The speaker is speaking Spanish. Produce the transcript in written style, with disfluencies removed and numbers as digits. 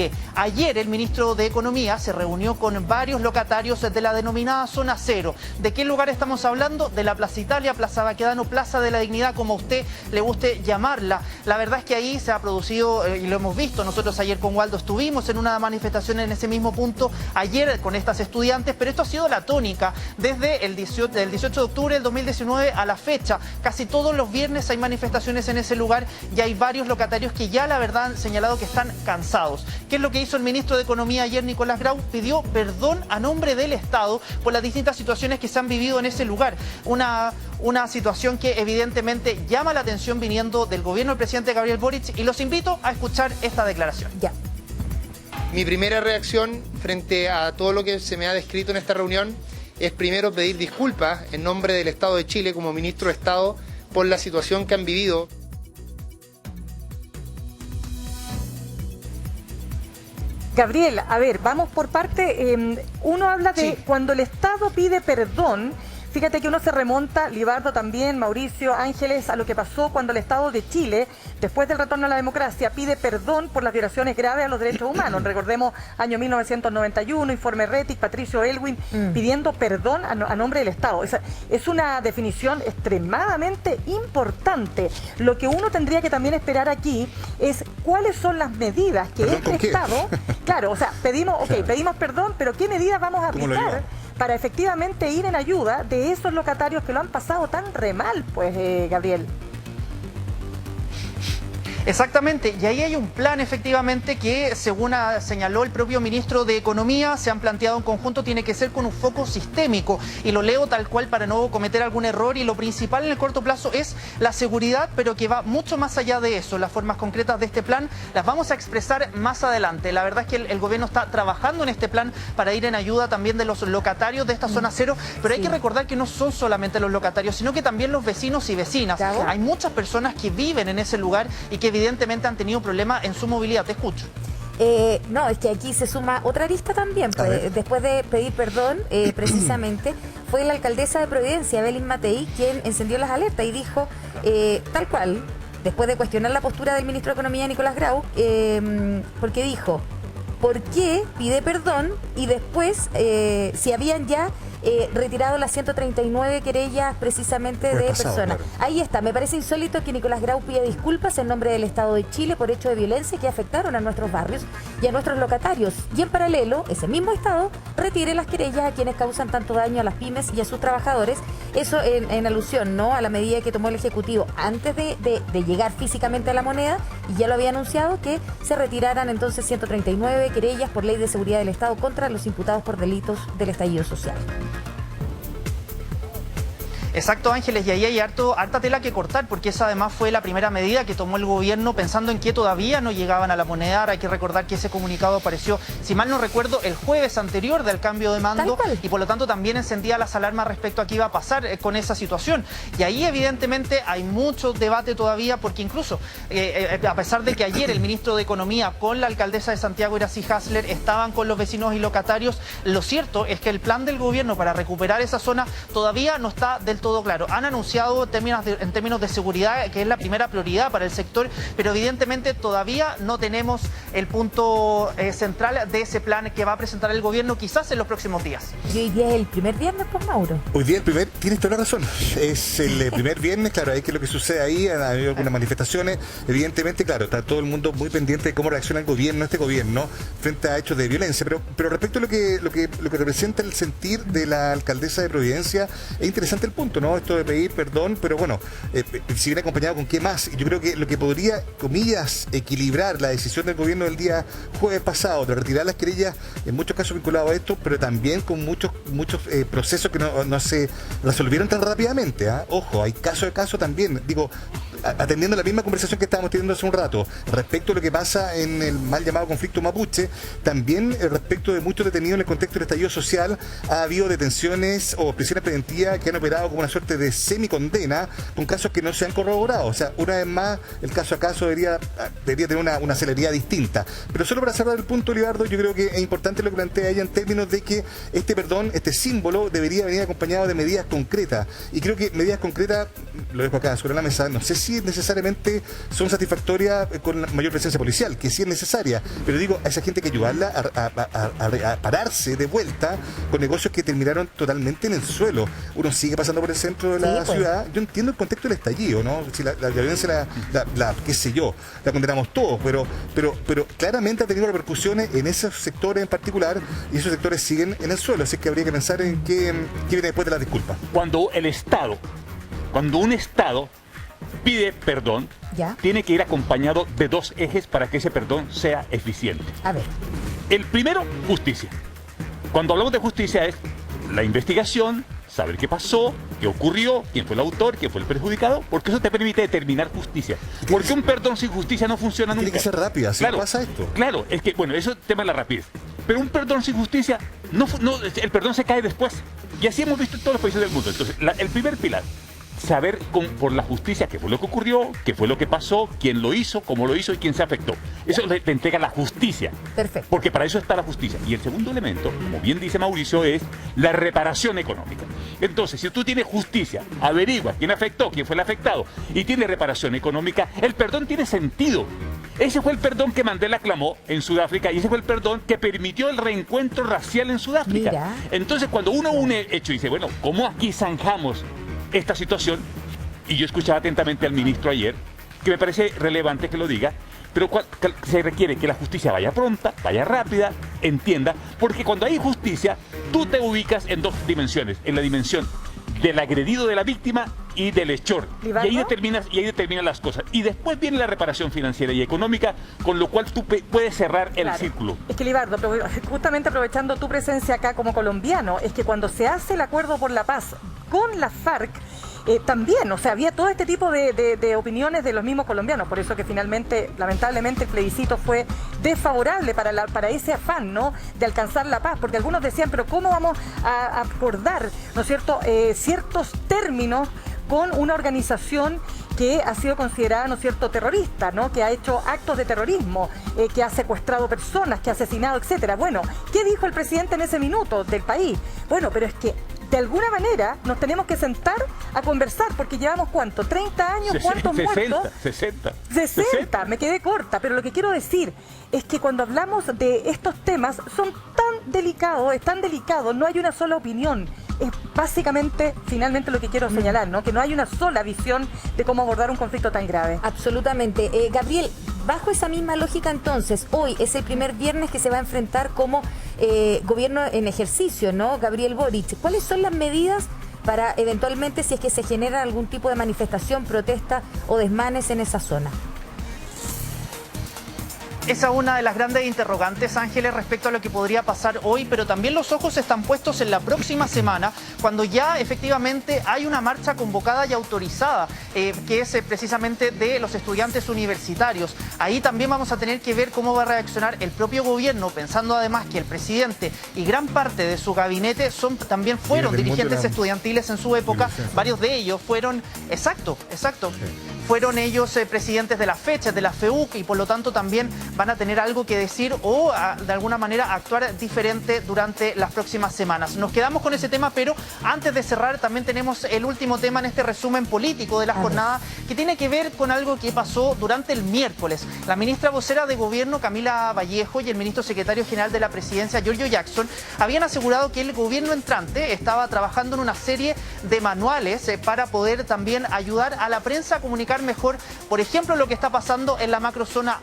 qué? Ayer el ministro de Economía se reunió con varios locatarios de la denominada Zona Cero. ¿De qué lugar estamos hablando? De la Plaza Italia, Plaza Baquedano, Plaza de la Dignidad, como a usted le guste llamarla. La verdad es que ahí se ha producido, y lo hemos visto, nosotros ayer con Waldo estuvimos en una manifestación en ese mismo punto, ayer con estas estudiantes, pero esto ha sido la tónica desde el 18 de octubre del 2019 a la fecha. Casi todos los viernes hay manifestaciones en ese lugar y hay varios locatarios que ya la verdad han señalado que están cansados. ¿Qué es lo que hizo el ministro de Economía ayer, Nicolás Grau? Pidió perdón a nombre del Estado por las distintas situaciones que se han vivido en ese lugar. Una situación que evidentemente llama la atención viniendo del gobierno del presidente Gabriel Boric, y los invito a escuchar esta declaración. Ya. Mi primera reacción frente a todo lo que se me ha descrito en esta reunión es primero pedir disculpas en nombre del Estado de Chile como ministro de Estado por la situación que han vivido. Gabriel, a ver, vamos por parte. Uno habla de cuando el Estado pide perdón. Fíjate que uno se remonta, Libardo también, Mauricio, Ángeles, a lo que pasó cuando el Estado de Chile, después del retorno a la democracia, pide perdón por las violaciones graves a los derechos humanos. Recordemos año 1991, informe Rettig, Patricio Elwin, pidiendo perdón a nombre del Estado. Es una definición extremadamente importante. Lo que uno tendría que también esperar aquí es cuáles son las medidas que este Estado... Claro, o sea, pedimos perdón, pero ¿qué medidas vamos a aplicar para efectivamente ir en ayuda de esos locatarios que lo han pasado tan re mal, pues, Gabriel? Exactamente, y ahí hay un plan efectivamente que, según señaló el propio ministro de Economía, se han planteado en conjunto, tiene que ser con un foco sistémico, y lo leo tal cual para no cometer algún error, y lo principal en el corto plazo es la seguridad, pero que va mucho más allá de eso. Las formas concretas de este plan las vamos a expresar más adelante. La verdad es que el gobierno está trabajando en este plan para ir en ayuda también de los locatarios de esta zona cero, pero hay que recordar que no son solamente los locatarios, sino que también los vecinos y vecinas. Claro. Hay muchas personas que viven en ese lugar y que evidentemente han tenido problemas en su movilidad. Te escucho. No, es que aquí se suma otra arista también. Pues, después de pedir perdón, precisamente, fue la alcaldesa de Providencia, Belín Matei, quien encendió las alertas y dijo, tal cual, después de cuestionar la postura del ministro de Economía, Nicolás Grau, porque dijo, ¿por qué pide perdón? Y después, si habían ya retirado las 139 querellas precisamente de personas. Claro. Ahí está, me parece insólito que Nicolás Grau pida disculpas en nombre del Estado de Chile por hechos de violencia que afectaron a nuestros barrios y a nuestros locatarios. Y en paralelo, ese mismo Estado retire las querellas a quienes causan tanto daño a las pymes y a sus trabajadores. Eso en alusión, ¿no?, a la medida que tomó el Ejecutivo antes de llegar físicamente a la moneda, y ya lo había anunciado, que se retiraran entonces 139 querellas por ley de seguridad del Estado contra los imputados por delitos del estallido social. Exacto, Ángeles, y ahí hay harta tela que cortar, porque esa además fue la primera medida que tomó el gobierno pensando en que todavía no llegaban a la moneda. Hay que recordar que ese comunicado apareció, si mal no recuerdo, el jueves anterior del cambio de mando, y por lo tanto también encendía las alarmas respecto a qué iba a pasar con esa situación. Y ahí evidentemente hay mucho debate todavía, porque incluso a pesar de que ayer el ministro de Economía con la alcaldesa de Santiago, Iracy Hasler, estaban con los vecinos y locatarios, lo cierto es que el plan del gobierno para recuperar esa zona todavía no está del todo claro. Han anunciado en términos de seguridad que es la primera prioridad para el sector, pero evidentemente todavía no tenemos el punto central de ese plan que va a presentar el gobierno quizás en los próximos días. Y hoy día es el primer viernes, pues, Mauro. Hoy día tienes toda la razón. Es el primer viernes, claro, hay que lo que sucede ahí, ha habido algunas manifestaciones. Evidentemente, claro, está todo el mundo muy pendiente de cómo reacciona el gobierno, este gobierno, frente a hechos de violencia. Pero respecto a lo que representa el sentir de la alcaldesa de Providencia, es interesante el punto, ¿no? Esto de pedir perdón, pero bueno, si viene acompañado con qué más. Yo creo que lo que podría, comillas, equilibrar la decisión del gobierno del día jueves pasado de retirar las querellas, en muchos casos vinculados a esto, pero también con muchos procesos que no se resolvieron tan rápidamente. Ojo, hay caso de caso también, digo, atendiendo la misma conversación que estábamos teniendo hace un rato, respecto a lo que pasa en el mal llamado conflicto mapuche, también respecto de muchos detenidos en el contexto del estallido social, ha habido detenciones o prisiones preventivas que han operado como una suerte de semicondena con casos que no se han corroborado. O sea, una vez más, el caso a caso debería tener una celeridad distinta. Pero solo para cerrar el punto, Libardo, yo creo que es importante lo que plantea ella en términos de que este perdón, este símbolo, debería venir acompañado de medidas concretas. Y creo que medidas concretas, lo dejo acá sobre la mesa, no sé si si necesariamente son satisfactorias con la mayor presencia policial, que sí es necesaria, pero digo, a esa gente hay que ayudarla a pararse de vuelta con negocios que terminaron totalmente en el suelo. Uno sigue pasando por el centro de la ciudad. Yo entiendo el contexto del estallido, ¿no? Si la violencia, qué sé yo, la condenamos todos, pero claramente ha tenido repercusiones en esos sectores en particular, y esos sectores siguen en el suelo, así que habría que pensar en qué viene después de la disculpa. Cuando un Estado pide perdón, tiene que ir acompañado de dos ejes para que ese perdón sea eficiente. A ver. El primero, justicia. Cuando hablamos de justicia es la investigación, saber qué pasó, qué ocurrió, quién fue el autor, quién fue el perjudicado, porque eso te permite determinar justicia. Porque un perdón sin justicia no funciona nunca. Tiene que ser rápida, ¿sí? Pasa esto? Claro, es que, bueno, eso es el tema de la rapidez. Pero un perdón sin justicia, el perdón se cae después. Y así hemos visto en todos los países del mundo. Entonces, el primer pilar, saber por la justicia qué fue lo que ocurrió, qué fue lo que pasó, quién lo hizo, cómo lo hizo y quién se afectó. Eso te entrega la justicia. Perfecto. Porque para eso está la justicia. Y el segundo elemento, como bien dice Mauricio, es la reparación económica. Entonces, si tú tienes justicia, averigua quién afectó, quién fue el afectado y tienes reparación económica, el perdón tiene sentido. Ese fue el perdón que Mandela clamó en Sudáfrica y ese fue el perdón que permitió el reencuentro racial en Sudáfrica. Mira. Entonces, cuando uno une hecho y dice, bueno, ¿cómo aquí zanjamos esta situación? Y yo escuchaba atentamente al ministro ayer, que me parece relevante que lo diga, pero se requiere que la justicia vaya pronta, vaya rápida, entienda, porque cuando hay justicia, tú te ubicas en dos dimensiones, en la dimensión del agredido de la víctima y del hechor. Y ahí determinas las cosas. Y después viene la reparación financiera y económica, con lo cual tú puedes cerrar el círculo. Es que, Libardo, justamente aprovechando tu presencia acá como colombiano, es que cuando se hace el acuerdo por la paz con la FARC, también, o sea, había todo este tipo de opiniones de los mismos colombianos, por eso que finalmente, lamentablemente, el plebiscito fue desfavorable para ese afán, ¿no?, de alcanzar la paz, porque algunos decían, pero ¿cómo vamos a acordar, ¿no es cierto?, ciertos términos con una organización que ha sido considerada, ¿no es cierto?, terrorista, ¿no?, que ha hecho actos de terrorismo, que ha secuestrado personas, que ha asesinado, etcétera? Bueno, ¿qué dijo el presidente en ese minuto del país? Bueno, pero es que de alguna manera nos tenemos que sentar a conversar, porque llevamos ¿cuánto? ¿30 años? ¿Cuántos muertos? 60, me quedé corta, pero lo que quiero decir es que cuando hablamos de estos temas son tan delicados, es tan delicado, no hay una sola opinión. Es básicamente, finalmente, lo que quiero señalar, ¿no?, que no hay una sola visión de cómo abordar un conflicto tan grave. Absolutamente. Gabriel, bajo esa misma lógica, entonces, hoy es el primer viernes que se va a enfrentar como gobierno en ejercicio, ¿no?, Gabriel Boric. ¿Cuáles son las medidas para eventualmente, si es que se genera algún tipo de manifestación, protesta o desmanes en esa zona? Esa es una de las grandes interrogantes, Ángeles, respecto a lo que podría pasar hoy, pero también los ojos están puestos en la próxima semana, cuando ya efectivamente hay una marcha convocada y autorizada, que es precisamente de los estudiantes universitarios. Ahí también vamos a tener que ver cómo va a reaccionar el propio gobierno, pensando además que el presidente y gran parte de su gabinete también fueron dirigentes estudiantiles en su época, varios de ellos fueron, exacto. Fueron ellos presidentes de las fechas, de la FEUC, y por lo tanto también van a tener algo que decir o de alguna manera actuar diferente durante las próximas semanas. Nos quedamos con ese tema, pero antes de cerrar también tenemos el último tema en este resumen político de la jornada, que tiene que ver con algo que pasó durante el miércoles. La ministra vocera de Gobierno, Camila Vallejo, y el ministro secretario general de la Presidencia, Giorgio Jackson, habían asegurado que el gobierno entrante estaba trabajando en una serie de manuales para poder también ayudar a la prensa a comunicar mejor, por ejemplo, lo que está pasando en la macrozona